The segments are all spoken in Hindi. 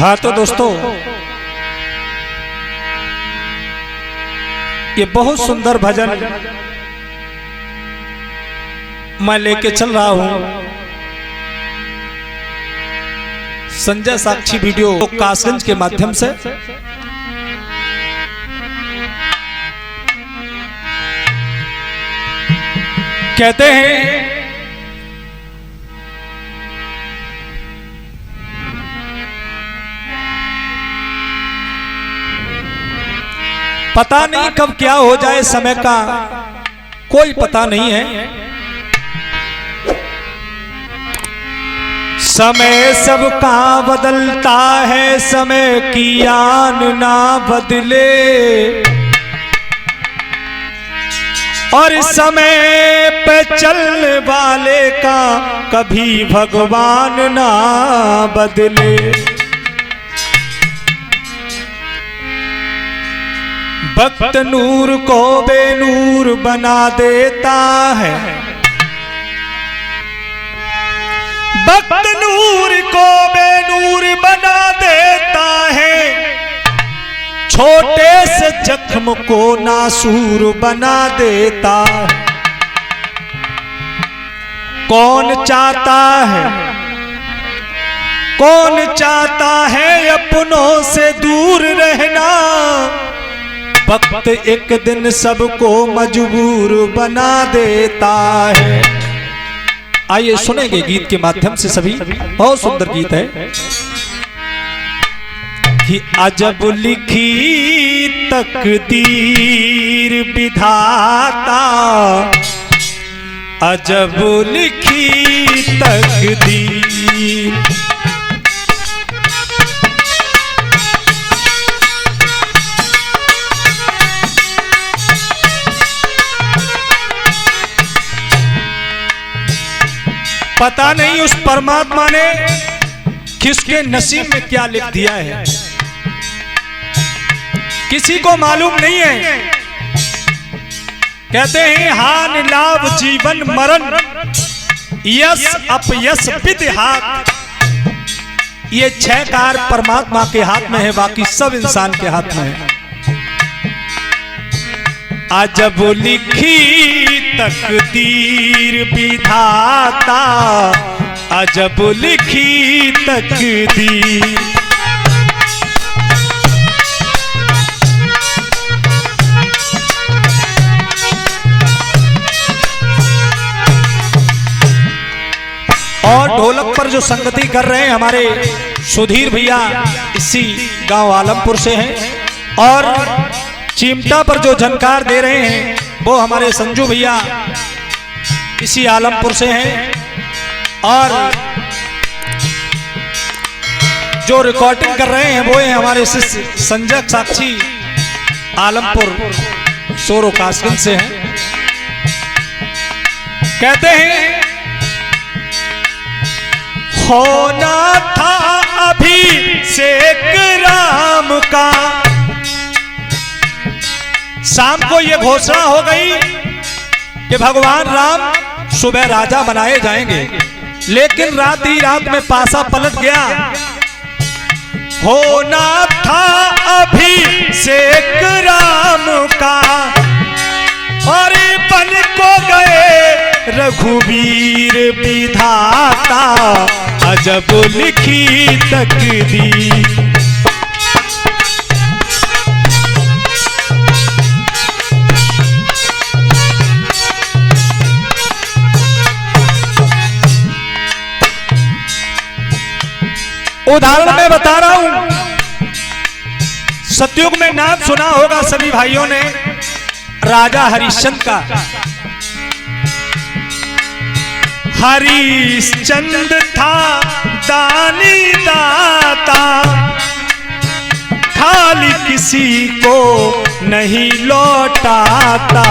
हाँ तो दोस्तों, ये बहुत सुंदर भजन मैं लेके चल रहा हूं संजय साक्षी वीडियो कासगंज के माध्यम से। कहते हैं पता नहीं कब क्या हो जाए, समय का कोई पता नहीं है। समय सबका बदलता है, समय की आन ना बदले, और समय पे चलने वाले का कभी भगवान ना बदले। भक्त नूर को बेनूर बना देता है, भक्त नूर को बेनूर बना देता है, छोटे से जख्म को नासूर बना देता है। कौन चाहता है, कौन चाहता है अपनों से दूर रहना, वक्त एक दिन सबको मजबूर बना देता है। आइए सुनेंगे गीत के माध्यम से सभी, बहुत सुंदर गीत है कि अजब लिखी तकदीर विधाता, अजब लिखी तकदीर। पता नहीं उस परमात्मा ने किसके नसीब में क्या लिख दिया है, किसी को मालूम नहीं है। कहते हैं हानि लाभ जीवन मरण, यश अपयश विधि हाथ, ये 6 कार्य परमात्मा के हाथ में है, बाकी सब इंसान के हाथ में है। अजब लिखी तकदीर विधाता, अजब लिखी तकदीर। और ढोलक पर जो संगति कर रहे हैं हमारे सुधीर भैया, इसी गांव आलमपुर से हैं, और चिमटा पर जो झनकार दे रहे हैं वो हमारे संजू भैया इसी आलमपुर से हैं, और जो रिकॉर्डिंग कर रहे हैं वो है हमारे शिष्य संजय साक्षी आलमपुर सोरो कासगंज से हैं। कहते हैं होना था अभिषेक राम का, शाम को यह घोषणा हो गई कि भगवान राम सुबह राजा बनाए जाएंगे, लेकिन रात ही रात में पासा पलट गया। होना था अभिषेक राम का, और बन को गए रघुवीर विधाता, अजब लिखी तकदीर। उदाहरण मैं बता रहा हूं, सतयुग में नाम सुना होगा सभी भाइयों ने राजा हरिश्चंद्र का। हरिश्चंद्र था दानी दाता, खाली किसी को नहीं लौटाता।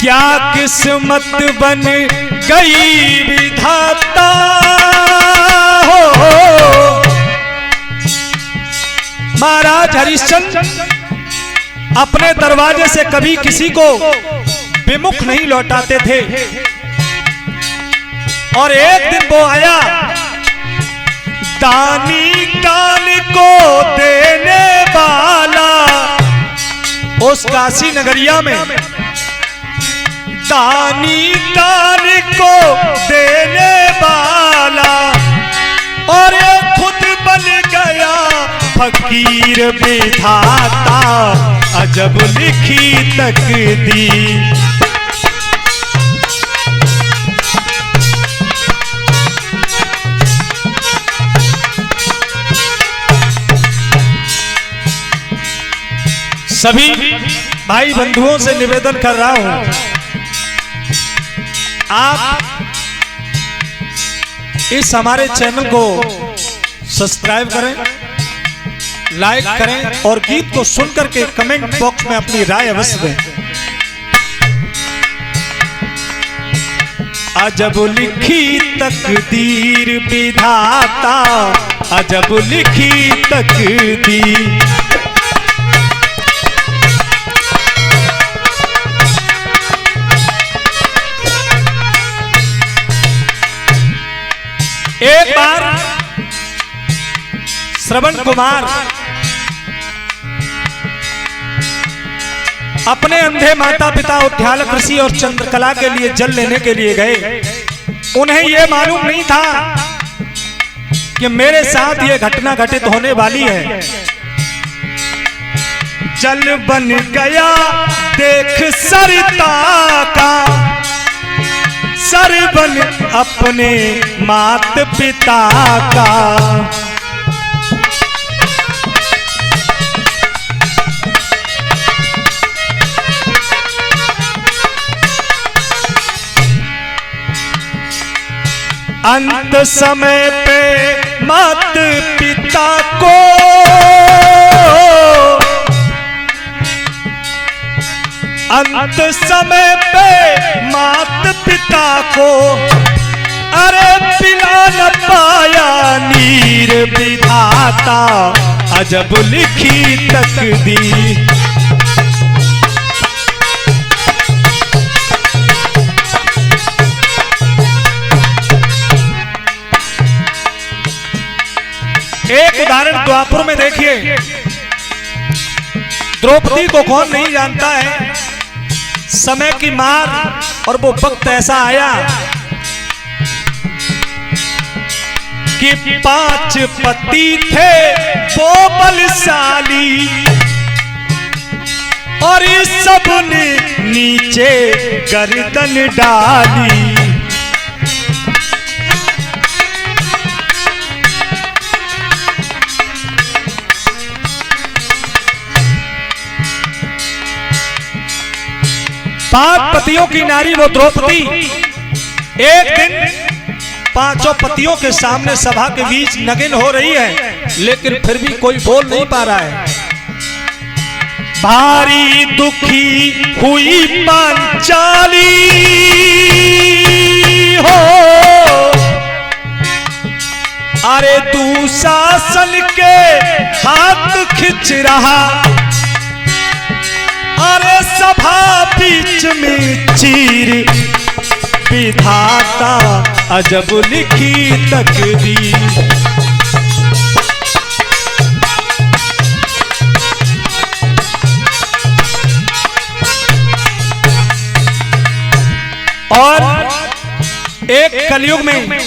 क्या किस्मत बन गई विधाता हो, महाराज हरिश्चंद्र अपने दरवाजे से कभी किसी को विमुख नहीं लौटाते थे। और एक दिन वो आया, दानी दान को देने वाला, उस काशी नगरिया में दानी दान को देने वाला, और ये खुद बन गया फकीर विधाता, अजब लिखी तकदीर। सभी भाई बंधुओं से निवेदन कर रहा हूं, आप इस हमारे चैनल को सब्सक्राइब करें, लाइक करें और गीत को सुनकर के कमेंट बॉक्स में अपनी राय अवश्य दें। अजब लिखी तकदीर विधाता, अजब लिखी तकदीर। एक बार श्रवण कुमार अपने अंधे माता पिता उद्यालक ऋषि और चंद्रकला के लिए जल लेने के लिए गए। उन्हें यह मालूम नहीं था कि मेरे साथ ये घटना घटित होने वाली है। जल बन गया देख सरिता का, सरबन अपने मात पिता का। अंत समय पे मात पिता को अंत समय पे मात पिता को, अरे पिला न पाया नीर विधाता, अजब लिखी तकदीर। एक उदाहरण द्वापर में देखिए, द्रौपदी को कौन नहीं जानता है। समय की मार, और वो वक्त ऐसा आया कि 5 पति थे वो बलशाली, और इस सब ने नीचे गर्दन डाली। पांच पतियों की नारी वो द्रौपदी एक दिन 5 पतियों के सामने सभा के बीच नगिन हो रही है, लेकिन फिर भी कोई बोल नहीं पा रहा है। भारी दुखी हुई पांचाली हो, अरे दुशासन के हाथ खिंच रहा, अरे सभा बीच में चीर विधाता, अजब लिखी तकदीर। और एक कलयुग में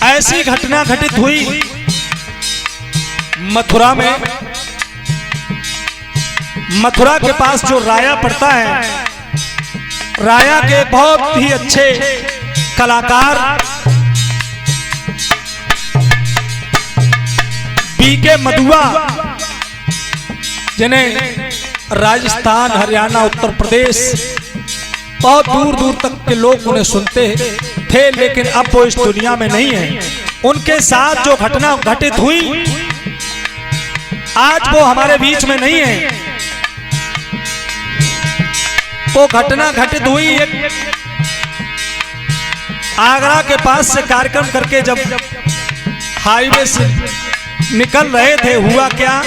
ऐसी घटना घटित हुई मथुरा में। मथुरा के पास जो राया पड़ता है, राया के बहुत ही अच्छे कलाकार बीके मधुआ, जिन्हें राजस्थान, हरियाणा, उत्तर प्रदेश बहुत दूर दूर तक के लोग उन्हें सुनते थे, लेकिन अब वो इस दुनिया में नहीं है। उनके साथ जो घटना घटित हुई, आज वो हमारे बीच में नहीं है। वो घटना घटित हुई एक आगरा के पास से कार्यक्रम करके जब हाईवे से निकल रहे थे, हुआ क्या?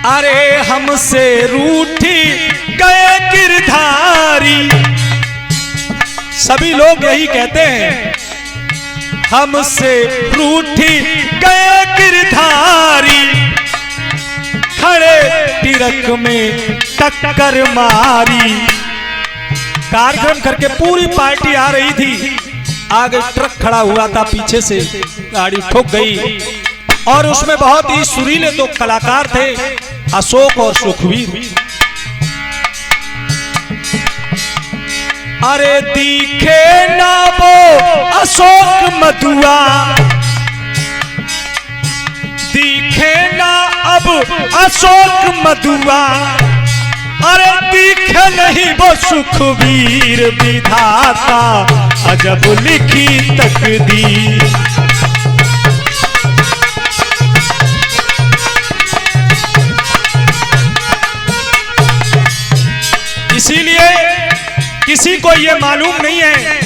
अरे हमसे रूठी गए गिरधारी। सभी लोग यही कहते हैं, हमसे रूठी गए गिरधारी, खड़े तिरक में टक्कर मारी। कार्यक्रम करके पूरी पार्टी आ रही थी, आगे ट्रक खड़ा हुआ था, पीछे से गाड़ी ठुक गई और उसमें बहुत ही सुरीले दो कलाकार थे, अशोक और सुखवीर। अरे दिखे ना वो अशोक मधुआ, दिखे ना अब अशोक मधुआ, अरे दिखे नहीं वो सुखवीर। विधाता अजब लिखी तकदीर। इसीलिए किसी को ये मालूम नहीं है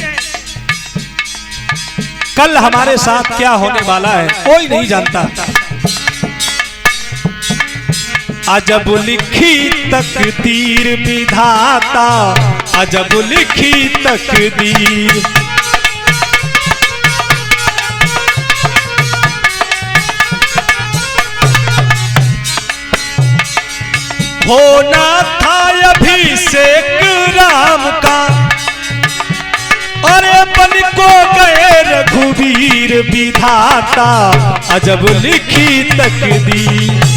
कल हमारे साथ क्या होने वाला है, कोई नहीं जानता। अजब लिखी तकदीर विधाता, अजब लिखी तकदीर। होना था अभिषेक राम का, अरे बन को गए रघुवीर। विधाता अजब लिखी तकदीर।